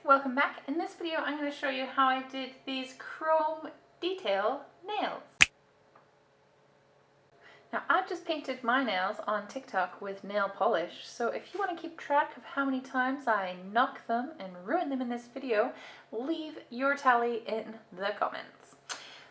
welcome back. In this video I'm going to show you how I did these chrome detail nails. Now I've just painted my nails on TikTok with nail polish, so if you want to keep track of how many times I knock them and ruin them in this video, leave your tally in the comments.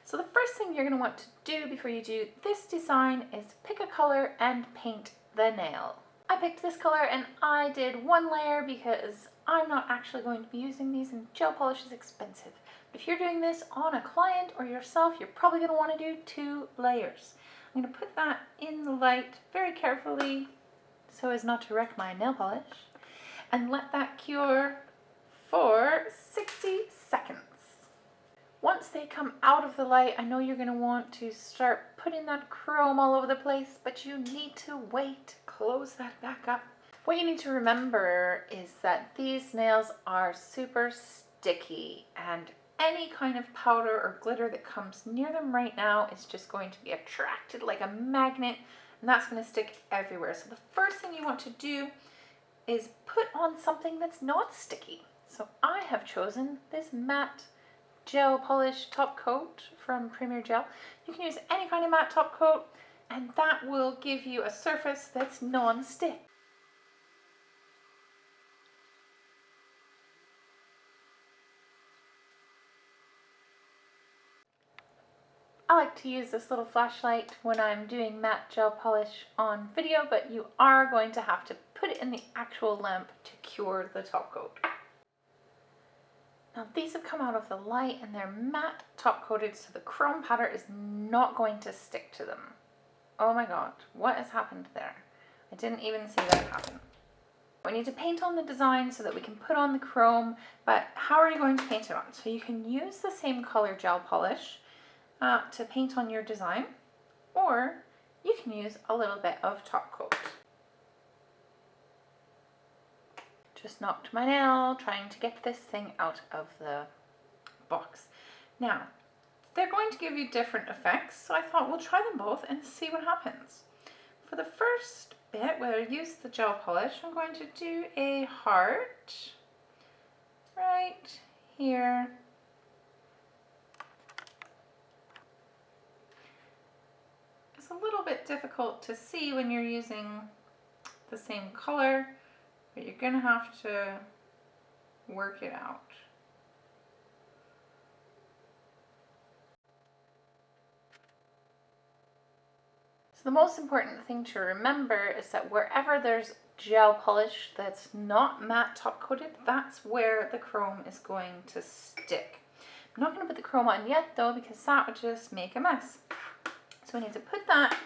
So the first thing you're going to want to do before you do this design is pick a color and paint the nail. I picked this color and I did one layer because I'm not actually going to be using these and gel polish is expensive. But if you're doing this on a client or yourself, you're probably going to want to do 2 layers. I'm going to put that in the light very carefully so as not to wreck my nail polish and let that cure for 60 seconds. Once they come out of the light, I know you're going to want to start putting that chrome all over the place, but you need to wait. Close that back up. What you need to remember is that these nails are super sticky, and any kind of powder or glitter that comes near them right now is just going to be attracted like a magnet, and that's going to stick everywhere. So the first thing you want to do is put on something that's not sticky. So I have chosen this matte gel polish top coat from Premier Gel. You can use any kind of matte top coat, and that will give you a surface that's non-stick. I like to use this little flashlight when I'm doing matte gel polish on video, but you are going to have to put it in the actual lamp to cure the top coat. Now these have come out of the light and they're matte top coated, so the chrome powder is not going to stick to them. Oh my god, what has happened there? I didn't even see that happen. We need to paint on the design so that we can put on the chrome, but how are you going to paint it on? So you can use the same color gel polish to paint on your design, or you can use a little bit of top coat. Just knocked my nail trying to get this thing out of the box. Now, they're going to give you different effects, so I thought we'll try them both and see what happens. For the first bit, where I use the gel polish, I'm going to do a heart right here. It's a little bit difficult to see when you're using the same color, but you're going to have to work it out. So the most important thing to remember is that wherever there's gel polish that's not matte top coated, that's where the chrome is going to stick. I'm not going to put the chrome on yet though, because that would just make a mess. So we need to put that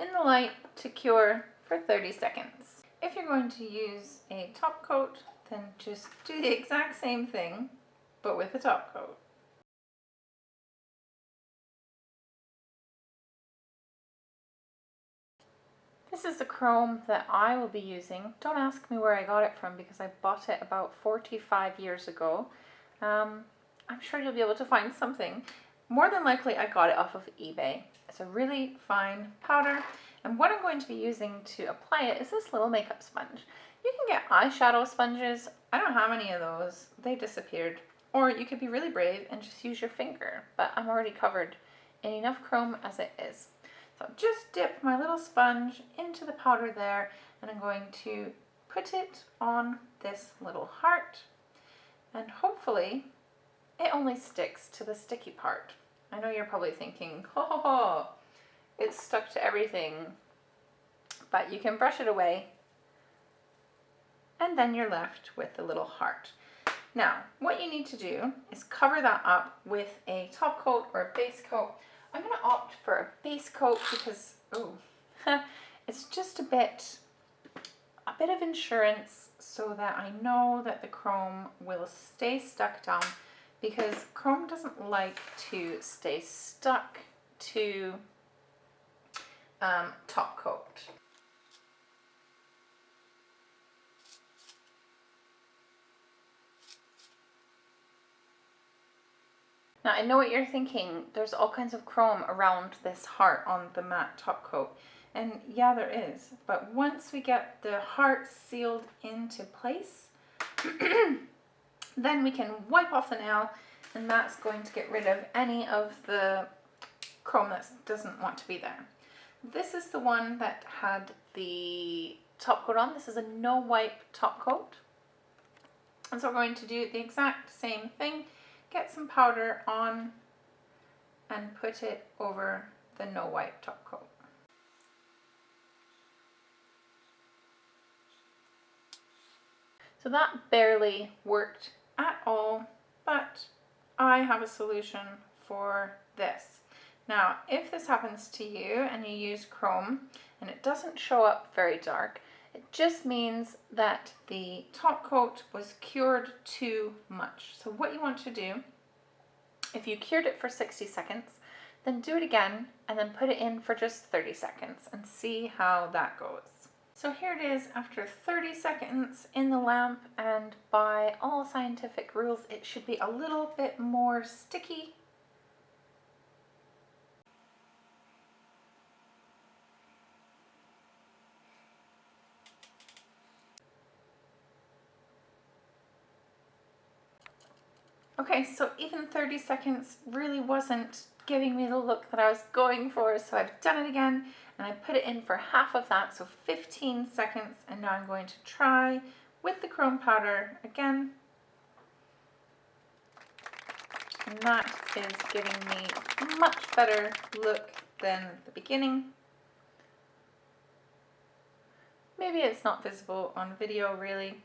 in the light to cure for 30 seconds. If you're going to use a top coat, then just do the exact same thing, but with a top coat. This is the chrome that I will be using. Don't ask me where I got it from because I bought it about 45 years ago. I'm sure you'll be able to find something. More than likely I got it off of eBay. It's a really fine powder, and what I'm going to be using to apply it is this little makeup sponge. You can get eyeshadow sponges. I don't have any of those. They disappeared. Or you could be really brave and just use your finger, but I'm already covered in enough chrome as it is. So just dip my little sponge into the powder there, and I'm going to put it on this little heart, and hopefully it only sticks to the sticky part. I know you're probably thinking, oh, it's stuck to everything, but you can brush it away, and then you're left with the little heart. Now, what you need to do is cover that up with a top coat or a base coat. I'm going to opt for a base coat because, it's just a bit of insurance so that I know that the chrome will stay stuck down, because chrome doesn't like to stay stuck to top coat. Now I know what you're thinking, there's all kinds of chrome around this heart on the matte top coat. And yeah, there is, but once we get the heart sealed into place, Then we can wipe off the nail, and that's going to get rid of any of the chrome that doesn't want to be there. This is the one that had the top coat on. This is a no wipe top coat. And so we're going to do the exact same thing. Get some powder on and put it over the no wipe top coat. So that barely worked at all, but I have a solution for this. Now, if this happens to you and you use chrome and it doesn't show up very dark, it just means that the top coat was cured too much. So what you want to do, if you cured it for 60 seconds, then do it again and then put it in for just 30 seconds and see how that goes. So here it is after 30 seconds in the lamp, and by all scientific rules, it should be a little bit more sticky. Okay, so even 30 seconds really wasn't giving me the look that I was going for, so I've done it again and I put it in for half of that, so 15 seconds, and now I'm going to try with the chrome powder again. And that is giving me a much better look than the beginning. Maybe it's not visible on video really,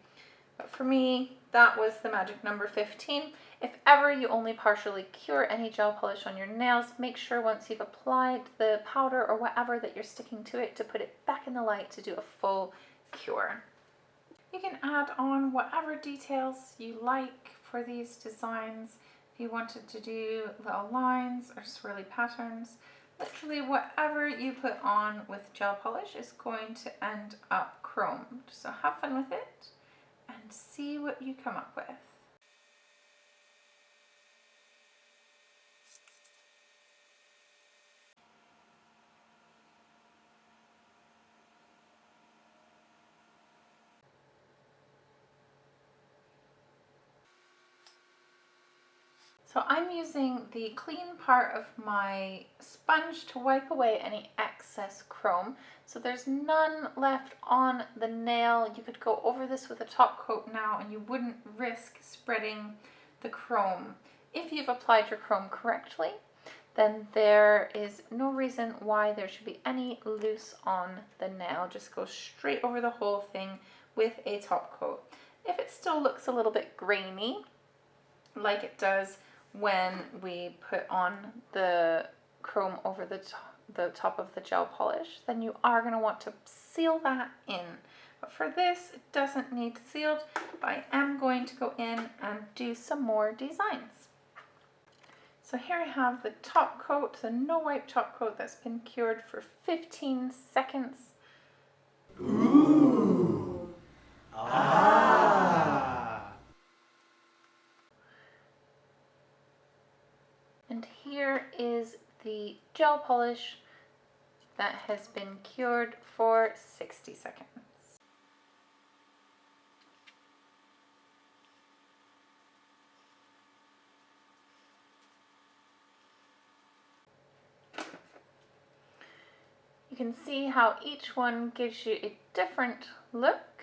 but for me, that was the magic number 15. If ever you only partially cure any gel polish on your nails, make sure once you've applied the powder or whatever that you're sticking to it to put it back in the light to do a full cure. You can add on whatever details you like for these designs. If you wanted to do little lines or swirly patterns, literally whatever you put on with gel polish is going to end up chromed. So have fun with it and see what you come up with. So I'm using the clean part of my sponge to wipe away any excess chrome. So there's none left on the nail. You could go over this with a top coat now and you wouldn't risk spreading the chrome. If you've applied your chrome correctly, then there is no reason why there should be any loose on the nail. Just go straight over the whole thing with a top coat. If it still looks a little bit grainy, like it does when we put on the chrome over the top of the gel polish, then you are going to want to seal that in. But for this, it doesn't need sealed, but I am going to go in and do some more designs. So here I have the top coat, the no wipe top coat that's been cured for 15 seconds. Ooh. Ah. And here is the gel polish that has been cured for 60 seconds. You can see how each one gives you a different look.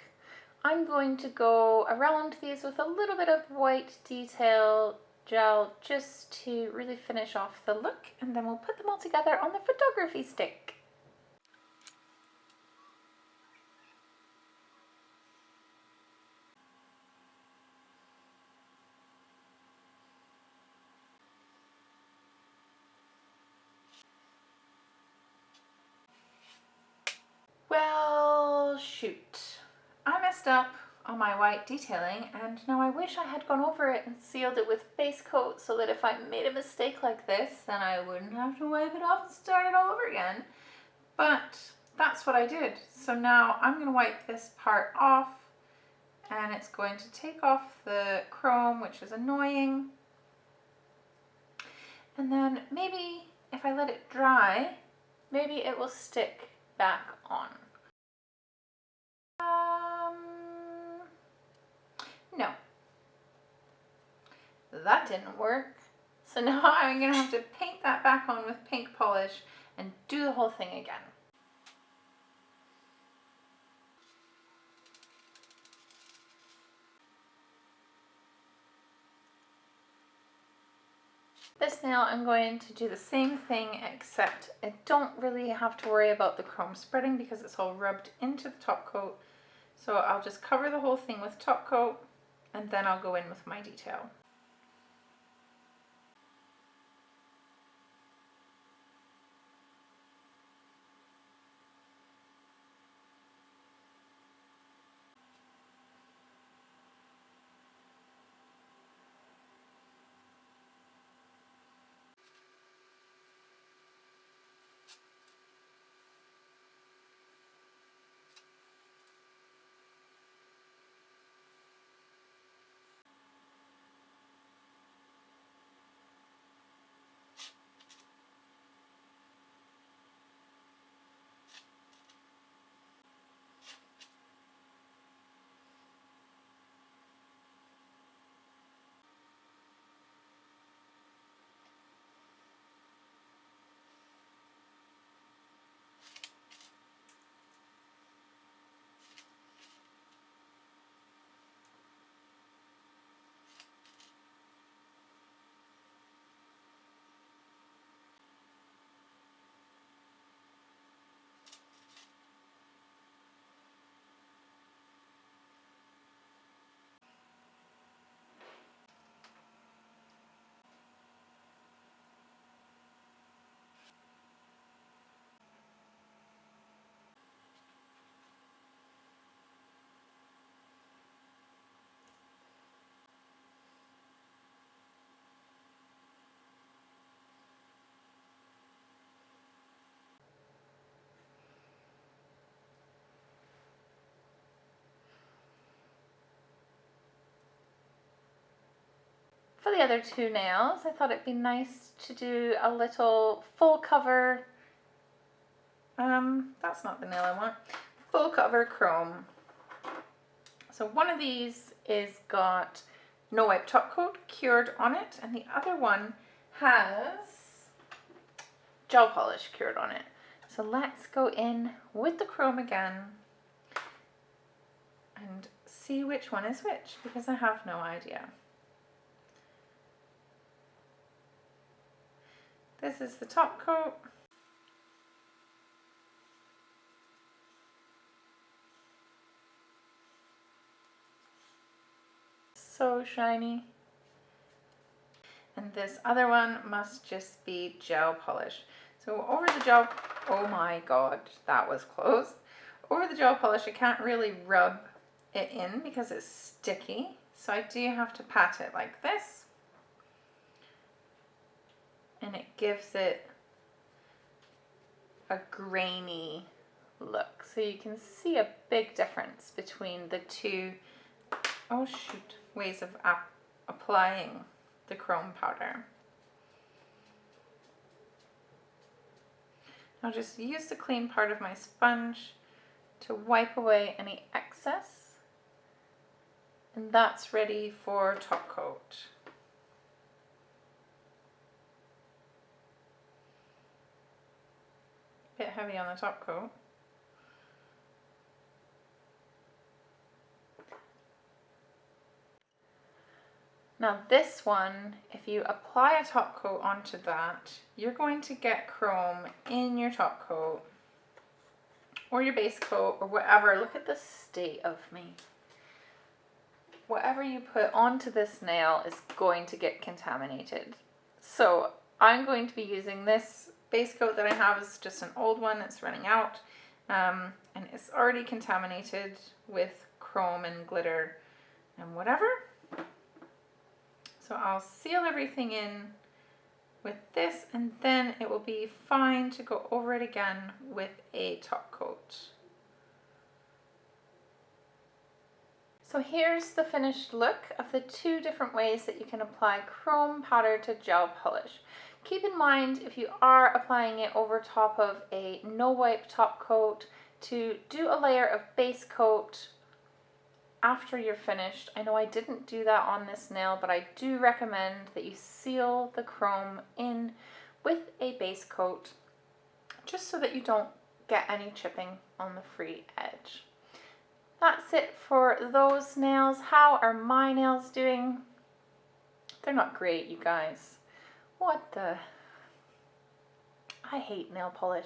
I'm going to go around these with a little bit of white detail gel just to really finish off the look, and then we'll put them all together on the photography stick. Well, shoot. I messed up on my white detailing, and now I wish I had gone over it and sealed it with base coat so that if I made a mistake like this, then I wouldn't have to wipe it off and start it all over again. But that's what I did. So now I'm going to wipe this part off, and it's going to take off the chrome, which is annoying. And then maybe if I let it dry, maybe it will stick back on. No. that didn't work. So now I'm going to have to paint that back on with pink polish and do the whole thing again. This nail I'm going to do the same thing, except I don't really have to worry about the chrome spreading because it's all rubbed into the top coat. So I'll just cover the whole thing with top coat and then I'll go in with my detail. For the other two nails, I thought it'd be nice to do a little full cover, that's not the nail I want, full cover chrome. So one of these is got no wipe top coat cured on it, and the other one has gel polish cured on it. So let's go in with the chrome again and see which one is which, because I have no idea. This is the top coat. So shiny. And this other one must just be gel polish. So over the gel, oh my god, that was close. Over the gel polish, I can't really rub it in because it's sticky. So I do have to pat it like this. And it gives it a grainy look. So you can see a big difference between the two, oh shoot, ways of applying the chrome powder. I'll just use the clean part of my sponge to wipe away any excess, and that's ready for top coat. Bit heavy on the top coat. Now this one, if you apply a top coat onto that, you're going to get chrome in your top coat or your base coat or whatever. Look at the state of me. Whatever you put onto this nail is going to get contaminated. So I'm going to be using this base coat that I have. Is just an old one, it's running out, and it's already contaminated with chrome and glitter and whatever. So I'll seal everything in with this, and then it will be fine to go over it again with a top coat. So here's the finished look of the two different ways that you can apply chrome powder to gel polish. Keep in mind, if you are applying it over top of a no wipe top coat, to do a layer of base coat after you're finished, I know I didn't do that on this nail, but I do recommend that you seal the chrome in with a base coat, just so that you don't get any chipping on the free edge. That's it for those nails. How are my nails doing? They're not great, you guys. What the? I hate nail polish.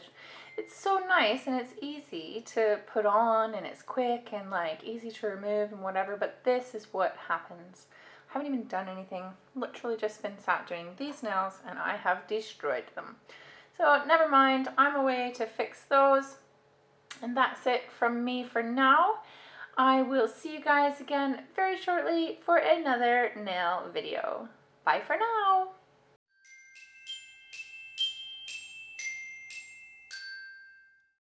It's so nice and it's easy to put on and it's quick and like easy to remove and whatever, but this is what happens. I haven't even done anything. Literally just been sat doing these nails and I have destroyed them. So never mind, I'm away to fix those. And that's it from me for now. I will see you guys again very shortly for another nail video. Bye for now.